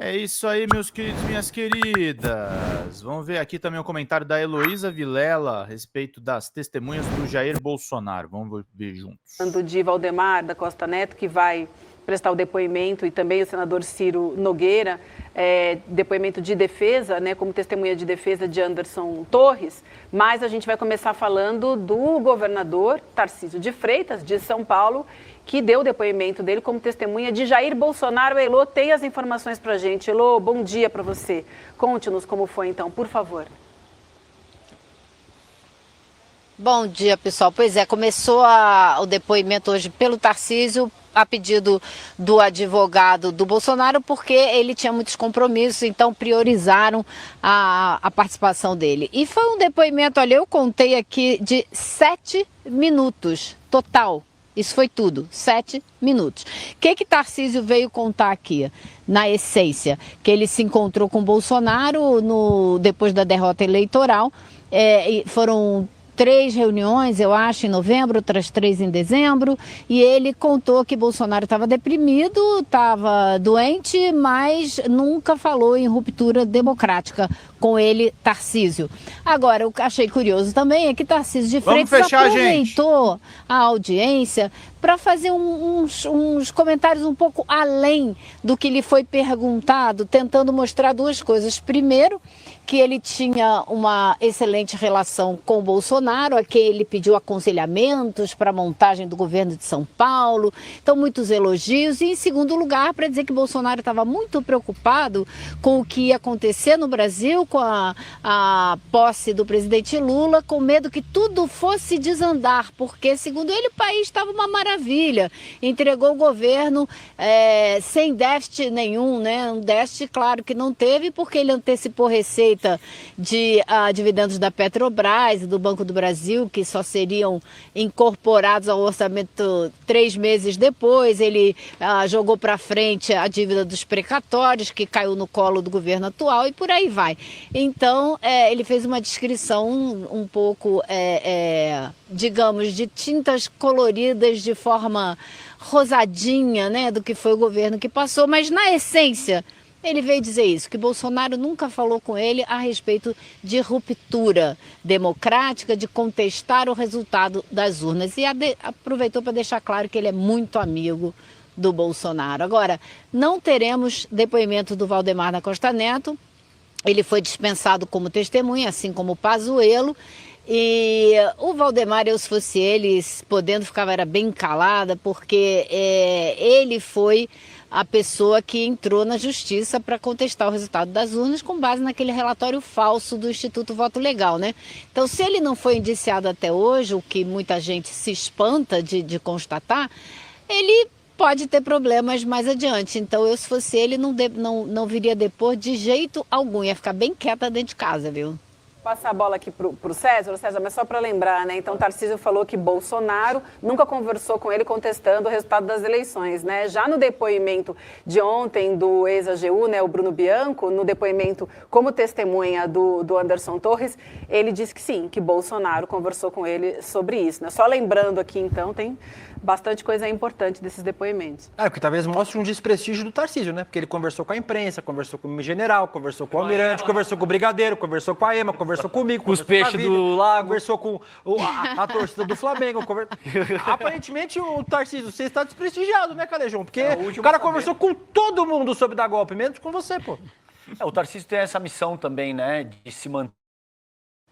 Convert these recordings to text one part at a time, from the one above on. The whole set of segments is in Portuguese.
É isso aí, meus queridos, minhas queridas. Vamos ver aqui também o comentário da Heloísa Vilela a respeito das testemunhas do Jair Bolsonaro. Vamos ver juntos. De Valdemar da Costa Neto, que vai prestar o depoimento, e também o senador Ciro Nogueira, depoimento de defesa, né, como testemunha de defesa de Anderson Torres, mas a gente vai começar falando do governador Tarcísio de Freitas, de São Paulo, que deu o depoimento dele como testemunha de Jair Bolsonaro. Elô tem as informações para a gente. Elô, bom dia para você. Conte-nos como foi então, por favor. Bom dia, pessoal. Pois é, começou o depoimento hoje pelo Tarcísio, a pedido do advogado do Bolsonaro, porque ele tinha muitos compromissos, então priorizaram a participação dele. E foi um depoimento, olha, eu contei aqui de 7 minutos total. Isso foi tudo, 7 minutos. O que Tarcísio veio contar aqui? Na essência, que ele se encontrou com Bolsonaro depois da derrota eleitoral, foram 3 reuniões, eu acho, em novembro, outras 3 em dezembro, e ele contou que Bolsonaro estava deprimido, estava doente, mas nunca falou em ruptura democrática com ele, Tarcísio. Agora, o que achei curioso também é que Tarcísio de Freitas aproveitou a audiência para fazer uns comentários um pouco além do que lhe foi perguntado, tentando mostrar 2 coisas. Primeiro, que ele tinha uma excelente relação com o Bolsonaro, a quem ele pediu aconselhamentos para a montagem do governo de São Paulo, então muitos elogios. E em segundo lugar, para dizer que Bolsonaro estava muito preocupado com o que ia acontecer no Brasil, com a posse do presidente Lula, com medo que tudo fosse desandar, porque, segundo ele, o país estava uma maravilha, entregou o governo sem déficit nenhum, né? Um déficit, claro, que não teve, porque ele antecipou receita de dividendos da Petrobras e do Banco do Brasil, que só seriam incorporados ao orçamento 3 meses depois. Ele jogou para frente a dívida dos precatórios, que caiu no colo do governo atual, e por aí vai. Então, ele fez uma descrição um pouco, digamos, de tintas coloridas de forma rosadinha, né, do que foi o governo que passou, mas na essência ele veio dizer isso, que Bolsonaro nunca falou com ele a respeito de ruptura democrática, de contestar o resultado das urnas. E aproveitou para deixar claro que ele é muito amigo do Bolsonaro. Agora, não teremos depoimento do Valdemar da Costa Neto. Ele foi dispensado como testemunha, assim como o Pazuello. E o Valdemar, eu se fosse ele, podendo, ficava bem calada, porque ele foi a pessoa que entrou na justiça para contestar o resultado das urnas com base naquele relatório falso do Instituto Voto Legal, né? Então, se ele não foi indiciado até hoje, o que muita gente se espanta de constatar, ele pode ter problemas mais adiante. Então, eu se fosse ele, não viria depor de jeito algum, ia ficar bem quieta dentro de casa, viu? Passar a bola aqui para o César, mas só para lembrar, né? Então, Tarcísio falou que Bolsonaro nunca conversou com ele contestando o resultado das eleições, né? Já no depoimento de ontem do ex-AGU, né, o Bruno Bianco, no depoimento como testemunha do Anderson Torres, ele disse que sim, que Bolsonaro conversou com ele sobre isso, né? Só lembrando aqui, então, tem bastante coisa importante desses depoimentos. Porque talvez mostre um desprestígio do Tarcísio, né? Porque ele conversou com a imprensa, conversou com o general, conversou com o almirante, conversou com o brigadeiro, conversou com a EMA, conversou comigo, com os peixes do lago, conversou com a torcida do Flamengo. Aparentemente, o Tarcísio, você está desprestigiado, né, Calejão? Porque o cara conversou com todo mundo sobre dar golpe, menos com você, pô. O Tarcísio tem essa missão também, né, de se manter,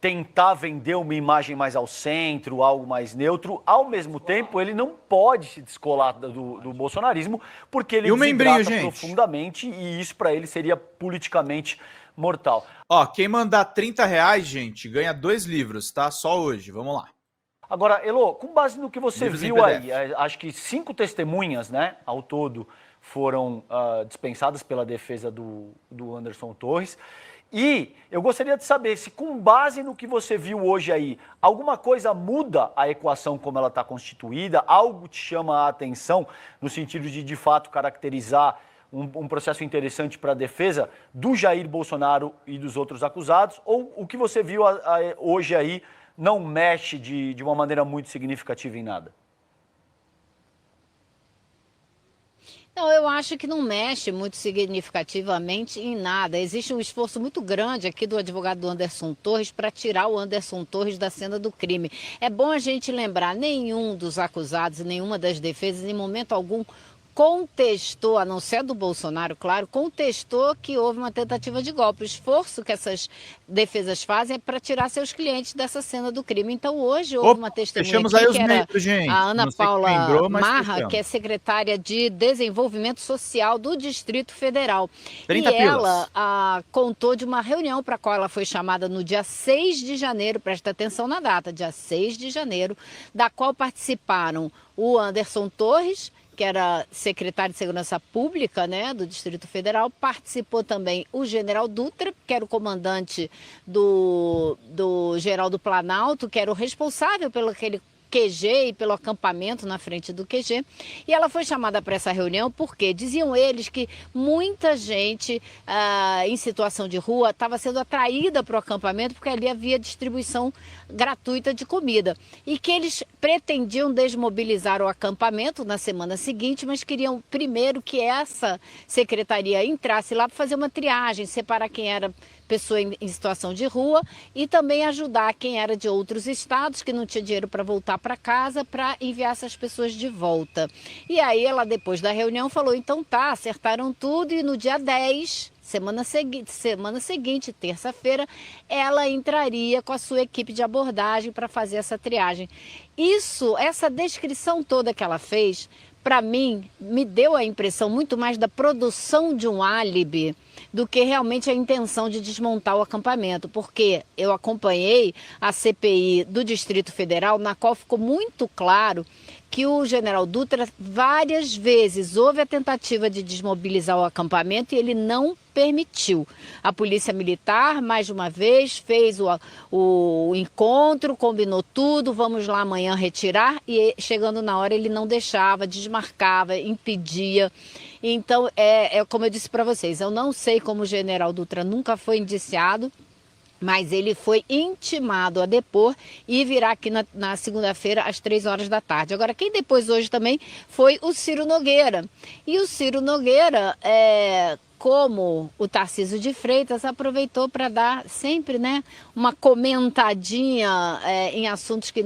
tentar vender uma imagem mais ao centro, algo mais neutro. Ao mesmo tempo, ele não pode se descolar do bolsonarismo, porque ele desidrata profundamente, e isso para ele seria politicamente mortal. Ó, quem mandar R$30, gente, ganha 2 livros, tá? Só hoje, vamos lá. Agora, Elô, com base no que você viu aí, acho que 5 testemunhas, né, ao todo, foram dispensadas pela defesa do Anderson Torres. E eu gostaria de saber se, com base no que você viu hoje aí, alguma coisa muda a equação como ela está constituída, algo te chama a atenção no sentido de fato, caracterizar um processo interessante para a defesa do Jair Bolsonaro e dos outros acusados, ou o que você viu hoje aí não mexe de uma maneira muito significativa em nada? Não, eu acho que não mexe muito significativamente em nada. Existe um esforço muito grande aqui do advogado Anderson Torres para tirar o Anderson Torres da cena do crime. É bom a gente lembrar, nenhum dos acusados, nenhuma das defesas, em momento algum, contestou, a não ser do Bolsonaro, claro, contestou que houve uma tentativa de golpe. O esforço que essas defesas fazem é para tirar seus clientes dessa cena do crime. Então, hoje houve uma testemunha aqui, que era a Ana Paula Marra, que é secretária de Desenvolvimento Social do Distrito Federal. E ela contou de uma reunião para a qual ela foi chamada no dia 6 de janeiro, presta atenção na data, dia 6 de janeiro, da qual participaram o Anderson Torres, que era secretário de Segurança Pública, né, do Distrito Federal. Participou também o general Dutra, que era o comandante do Geraldo Planalto, que era o responsável pelo aquele QG e pelo acampamento na frente do QG. E ela foi chamada para essa reunião porque diziam eles que muita gente em situação de rua estava sendo atraída para o acampamento porque ali havia distribuição gratuita de comida. E que eles pretendiam desmobilizar o acampamento na semana seguinte, mas queriam primeiro que essa secretaria entrasse lá para fazer uma triagem, separar quem era pessoa em situação de rua e também ajudar quem era de outros estados que não tinha dinheiro para voltar para casa, para enviar essas pessoas de volta. E aí ela, depois da reunião, falou, então tá, acertaram tudo e no dia 10, semana seguinte, terça-feira, ela entraria com a sua equipe de abordagem para fazer essa triagem. Essa descrição toda que ela fez, para mim, me deu a impressão muito mais da produção de um álibi do que realmente a intenção de desmontar o acampamento, porque eu acompanhei a CPI do Distrito Federal, na qual ficou muito claro que o general Dutra várias vezes houve a tentativa de desmobilizar o acampamento e ele não permitiu. A polícia militar, mais uma vez, fez o encontro, combinou tudo, vamos lá amanhã retirar, e chegando na hora ele não deixava, desmarcava, impedia. Então, como eu disse para vocês, eu não sei como o general Dutra nunca foi indiciado, mas ele foi intimado a depor e virá aqui na segunda-feira às 3 horas da tarde. Agora, quem depois hoje também foi o Ciro Nogueira. E o Ciro Nogueira, como o Tarcísio de Freitas, aproveitou para dar sempre, né, uma comentadinha em assuntos que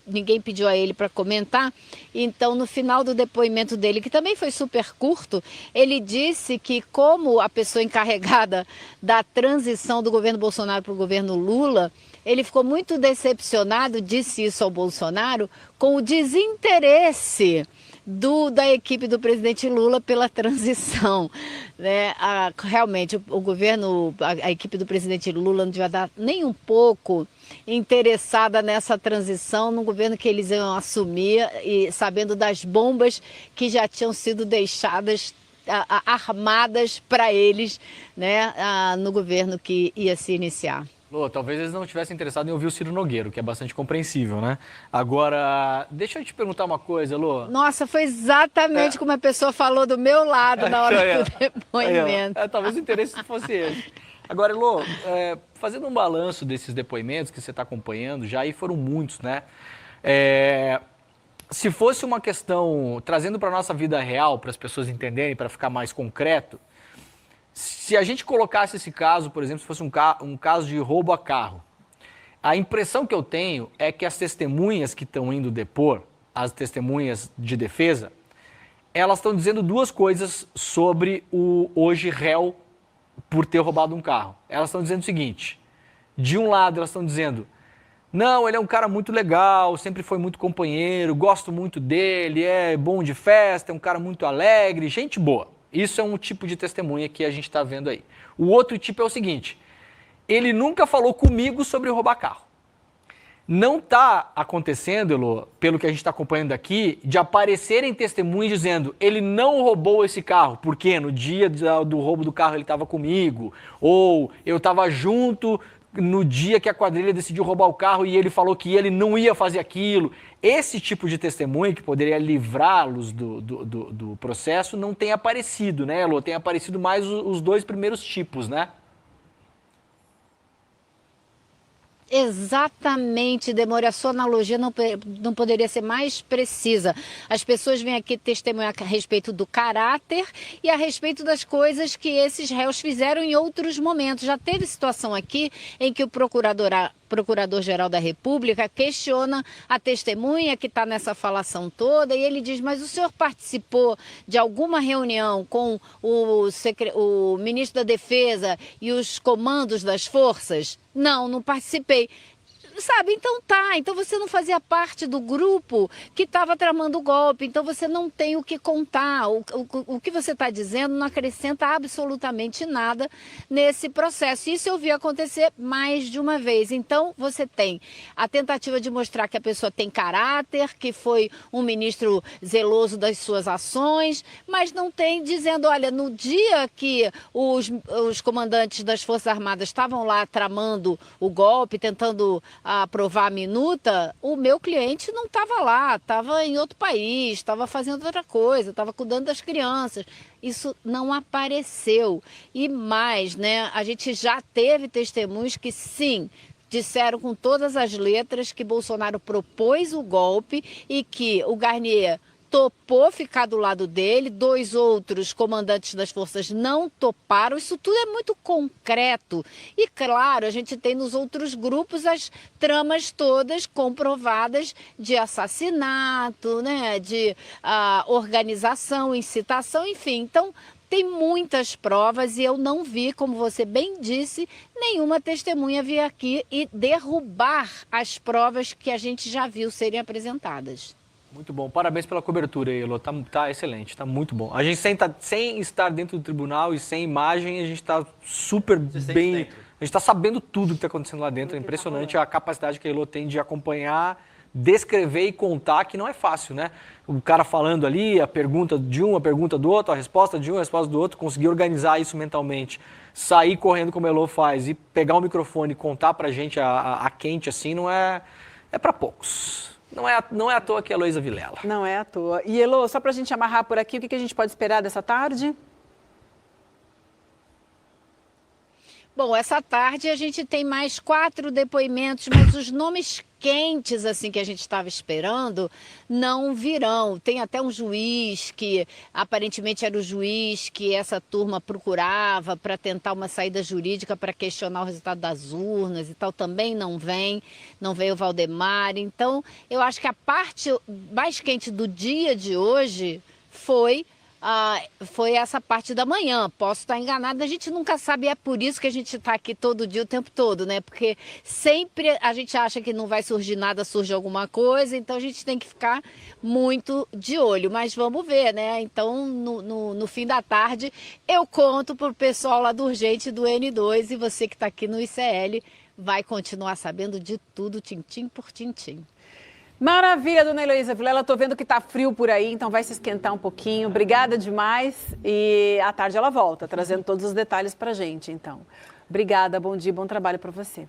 ninguém pediu a ele para comentar. Então, no final do depoimento dele, que também foi super curto, ele disse que, como a pessoa encarregada da transição do governo Bolsonaro para o governo Lula, ele ficou muito decepcionado, disse isso ao Bolsonaro, com o desinteresse da equipe do presidente Lula pela transição, né? Realmente, o governo, a equipe do presidente Lula não devia dar nem um pouco interessada nessa transição, no governo que eles iam assumir, e sabendo das bombas que já tinham sido deixadas armadas para eles, né, no governo que ia se iniciar. Lô, talvez eles não tivessem interessado em ouvir o Ciro Nogueira, que é bastante compreensível, né? Agora, deixa eu te perguntar uma coisa, Lô. Nossa, foi exatamente como a pessoa falou do meu lado na hora do depoimento. Talvez o interesse fosse esse. Agora, Lô, fazendo um balanço desses depoimentos que você está acompanhando, já aí foram muitos, né? Se fosse uma questão, trazendo para a nossa vida real, para as pessoas entenderem, para ficar mais concreto, se a gente colocasse esse caso, por exemplo, se fosse um caso de roubo a carro, a impressão que eu tenho é que as testemunhas que estão indo depor, as testemunhas de defesa, elas estão dizendo duas coisas sobre o hoje réu por ter roubado um carro. Elas estão dizendo o seguinte: de um lado elas estão dizendo, não, ele é um cara muito legal, sempre foi muito companheiro, gosto muito dele, é bom de festa, é um cara muito alegre, gente boa. Isso é um tipo de testemunha que a gente está vendo aí. O outro tipo é o seguinte: ele nunca falou comigo sobre roubar carro. Não está acontecendo, Elô, pelo que a gente está acompanhando aqui, de aparecerem testemunhas dizendo ele não roubou esse carro, porque no dia do roubo do carro ele estava comigo, ou eu estava junto no dia que a quadrilha decidiu roubar o carro e ele falou que ele não ia fazer aquilo. Esse tipo de testemunha que poderia livrá-los do processo não tem aparecido, né, Elô? Tem aparecido mais os dois primeiros tipos, né? Exatamente, Demore, a sua analogia não poderia ser mais precisa. As pessoas vêm aqui testemunhar a respeito do caráter e a respeito das coisas que esses réus fizeram em outros momentos. Já teve situação aqui em que o Procurador-Geral da República questiona a testemunha que está nessa falação toda e ele diz, mas o senhor participou de alguma reunião com o ministro da Defesa e os comandos das forças? Não participei. Sabe, então você não fazia parte do grupo que estava tramando o golpe, então você não tem o que contar, o que você está dizendo não acrescenta absolutamente nada nesse processo. Isso eu vi acontecer mais de uma vez. Então você tem a tentativa de mostrar que a pessoa tem caráter, que foi um ministro zeloso das suas ações, mas não tem dizendo, olha, no dia que os comandantes das Forças Armadas estavam lá tramando o golpe, tentando aprovar a minuta, o meu cliente não estava lá, estava em outro país, estava fazendo outra coisa, estava cuidando das crianças. Isso não apareceu. E mais, né, a gente já teve testemunhos que sim, disseram com todas as letras que Bolsonaro propôs o golpe e que o Garnier topou ficar do lado dele, 2 outros comandantes das forças não toparam. Isso tudo é muito concreto. E, claro, a gente tem nos outros grupos as tramas todas comprovadas de assassinato, né, de organização, incitação, enfim. Então, tem muitas provas e eu não vi, como você bem disse, nenhuma testemunha vir aqui e derrubar as provas que a gente já viu serem apresentadas. Muito bom. Parabéns pela cobertura, Elo. Tá excelente, tá muito bom. A gente sem estar dentro do tribunal e sem imagem, a gente está super bem. A gente está sabendo tudo que está acontecendo lá dentro. É impressionante a capacidade que a Elo tem de acompanhar, descrever e contar, que não é fácil, né? O cara falando ali, a pergunta de um, a pergunta do outro, a resposta de um, a resposta do outro, conseguir organizar isso mentalmente, sair correndo como a Elo faz e pegar o microfone e contar pra gente a quente assim, não é para poucos. Não é à toa que é a Heloísa Vilela. Não é à toa. E, Elo, só para a gente amarrar por aqui, o que a gente pode esperar dessa tarde? Bom, essa tarde a gente tem mais 4 depoimentos, mas os nomes quentes, assim, que a gente estava esperando, não virão. Tem até um juiz que, aparentemente, era o juiz que essa turma procurava para tentar uma saída jurídica para questionar o resultado das urnas e tal, também não veio o Valdemar. Então, eu acho que a parte mais quente do dia de hoje foi essa parte da manhã. Posso estar enganada, a gente nunca sabe, é por isso que a gente está aqui todo dia, o tempo todo, né? Porque sempre a gente acha que não vai surgir nada, surge alguma coisa, então a gente tem que ficar muito de olho. Mas vamos ver, né? Então, no fim da tarde, eu conto para o pessoal lá do Urgente do N2 e você que está aqui no ICL vai continuar sabendo de tudo, tintim por tintim. Maravilha, dona Heloísa Vilela. Estou vendo que está frio por aí, então vai se esquentar um pouquinho. Obrigada demais. E à tarde ela volta, trazendo todos os detalhes para a gente, então. Obrigada, bom dia, bom trabalho para você.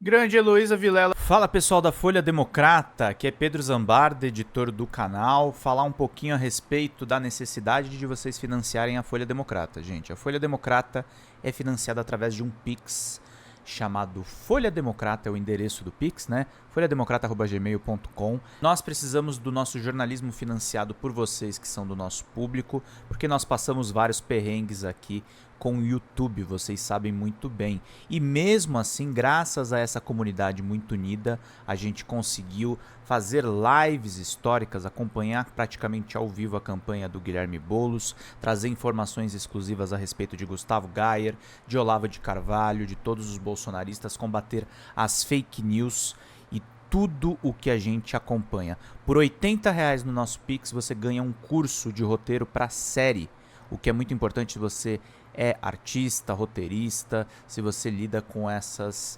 Grande Heloísa Vilela. Fala, pessoal da Folha Democrata, que é Pedro Zambarda, editor do canal. Falar um pouquinho a respeito da necessidade de vocês financiarem a Folha Democrata. Gente, a Folha Democrata é financiada através de um Pix chamado Folha Democrata, é o endereço do Pix, né? folhademocrata@gmail.com. Nós precisamos do nosso jornalismo financiado por vocês que são do nosso público, porque nós passamos vários perrengues aqui com o YouTube, vocês sabem muito bem. E mesmo assim, graças a essa comunidade muito unida, a gente conseguiu fazer lives históricas, acompanhar praticamente ao vivo a campanha do Guilherme Boulos, trazer informações exclusivas a respeito de Gustavo Gayer, de Olavo de Carvalho, de todos os bolsonaristas, combater as fake news e tudo o que a gente acompanha. Por R$80 no nosso Pix você ganha um curso de roteiro para série, o que é muito importante se você é artista, roteirista, se você lida com essas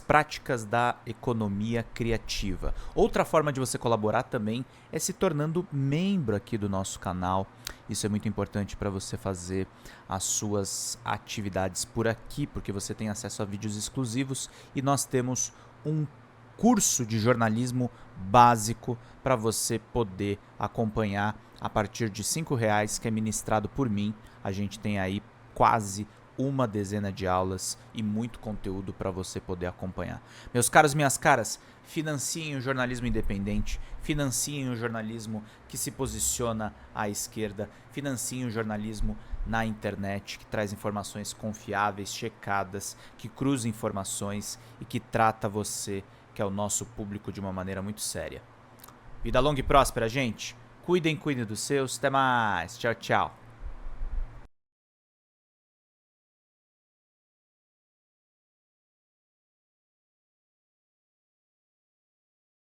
práticas da economia criativa. Outra forma de você colaborar também é se tornando membro aqui do nosso canal. Isso é muito importante para você fazer as suas atividades por aqui, porque você tem acesso a vídeos exclusivos e nós temos um curso de jornalismo básico para você poder acompanhar a partir de R$5, que é ministrado por mim. A gente tem aí quase uma dezena de aulas e muito conteúdo para você poder acompanhar. Meus caros, minhas caras, financiem o jornalismo independente, financiem o jornalismo que se posiciona à esquerda, financiem o jornalismo na internet, que traz informações confiáveis, checadas, que cruza informações e que trata você, que é o nosso público, de uma maneira muito séria. Vida longa e próspera, gente. Cuidem dos seus. Até mais. Tchau, tchau.